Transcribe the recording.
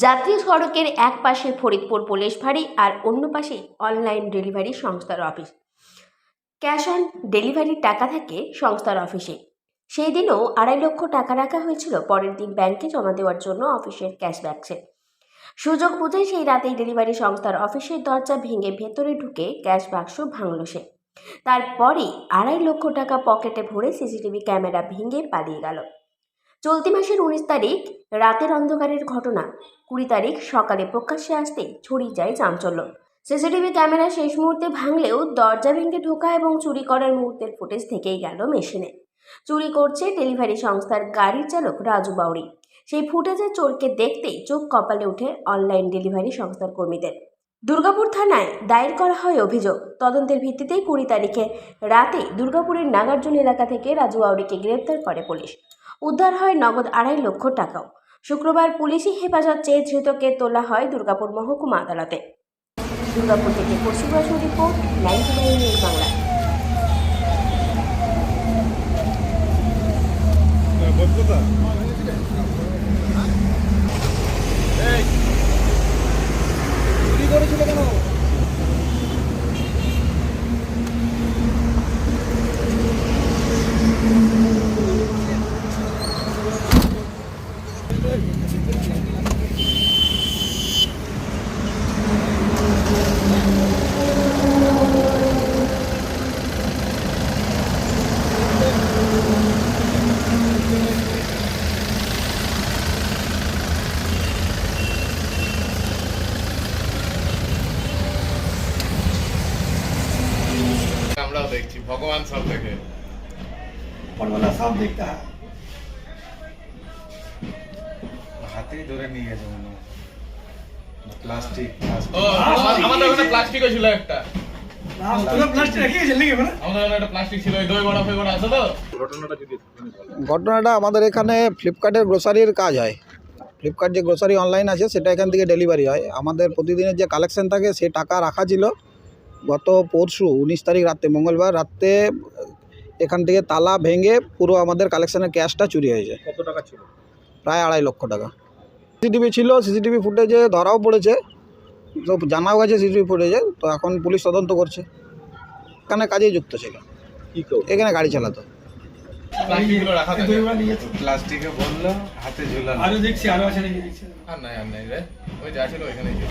জাতীয় সড়কের এক পাশে ফরিদপুর পুলিশ ফাঁড়ি আর অন্য পাশে অনলাইন ডেলিভারি সংস্থার অফিস। ক্যাশ অন ডেলিভারির টাকা থাকে সংস্থার অফিসে। সেই দিনও 2.5 লক্ষ টাকা রাখা হয়েছিল পরের দিন ব্যাংকে জমা দেওয়ার জন্য অফিসের ক্যাশ বাক্সে। সুযোগ বুঝে সেই রাতেই ডেলিভারি সংস্থার অফিসের দরজা ভেঙে ভেতরে ঢুকে ক্যাশ বাক্স ভাঙল সে। তারপরে 2.5 লক্ষ টাকা পকেটে ভরে সিসিটিভি ক্যামেরা ভেঙে পালিয়ে গেল। চলতি মাসের 19 তারিখ রাতের অন্ধকারের ঘটনা 20 তারিখ সকালে প্রকাশ্যে আসতে ছড়িয়ে যায় চাঞ্চল্য। সিসিটিভি ক্যামেরা শেষ মুহূর্তে ভাঙলেও দরজা ভেঙে ঢোকা এবং চুরি করার মুহূর্তের ফুটেজ থেকেই গেল মেশিনে। চুরি করছে ডেলিভারি সংস্থার গাড়ির চালক রাজু বাউরি। সেই ফুটেজে চোরকে দেখতেই চোখ কপালে উঠে অনলাইন ডেলিভারি সংস্থার কর্মীদের। দুর্গাপুর থানায় দায়ের করা হয় অভিযোগ। তদন্তের ভিত্তিতেই 20 তারিখে রাতে দুর্গাপুরের নাগার্জুন এলাকা থেকে রাজু বাউরিকে গ্রেপ্তার করে পুলিশ। উদ্ধার হয় নগদ 2.5 লক্ষ টাকাও। শুক্রবার পুলিশি হেফাজত চেয়ে ধৃতকে তোলা হয় দুর্গাপুর মহকুমা আদালতে। দুর্গাপুর থেকে পশ্চিমবঙ্গ রিপোর্ট 99 নিউজ বাংলা। আমরাও দেখছি ভগবান সব দেখে পরওয়ালা সব দেখতে হয়। হাতেই ধরে নিয়ে গেছে মনে হয় প্লাস্টিক আমাদের ওখানে প্লাস্টিকও ছিল একটা না তোরা প্লাস্টিক রেখেছিস নাকি মানে আমাদের ওখানে একটা প্লাস্টিক ছিল ওই দই বড়া ফই বড়া আছে তো ঘটনাটা আমাদের এখানে ফ্লিপকার্টের গ্রোসারির কাজ হয়। ফ্লিপকার্ট যে গ্রোসারি অনলাইন আছে সেটা এখান থেকে ডেলিভারি হয়। আমাদের প্রতিদিনের যে কালেকশন থাকে সে টাকা রাখা ছিল। গত পরশু 19 তারিখ রাতে, মঙ্গলবার রাতে এখান থেকে তালা ভেঙে পুরো আমাদের কালেকশনের ক্যাশটা চুরি হয়েছে। কত টাকা ছিল? প্রায় 2.5 লক্ষ টাকা। সিসিটিভি ছিল, সিসিটিভি ফুটেজে ধরাও পড়েছে, তো জানাও গেছে সিসিটিভি ফুটেজে। তো এখন পুলিশ তদন্ত করছে। এখানে কাজেই যুক্ত ছিল, এখানে গাড়ি চালাতো। প্লাস্টিকগুলো রাখা থাকে দইওয়ালা নিয়েছে প্লাস্টিকে বললো হাতে ঝুলানো। আরো দেখছি আরো আছে নাকি দেখছি আর নাই রে ওই যা ছিল ওইখানেই ছিল।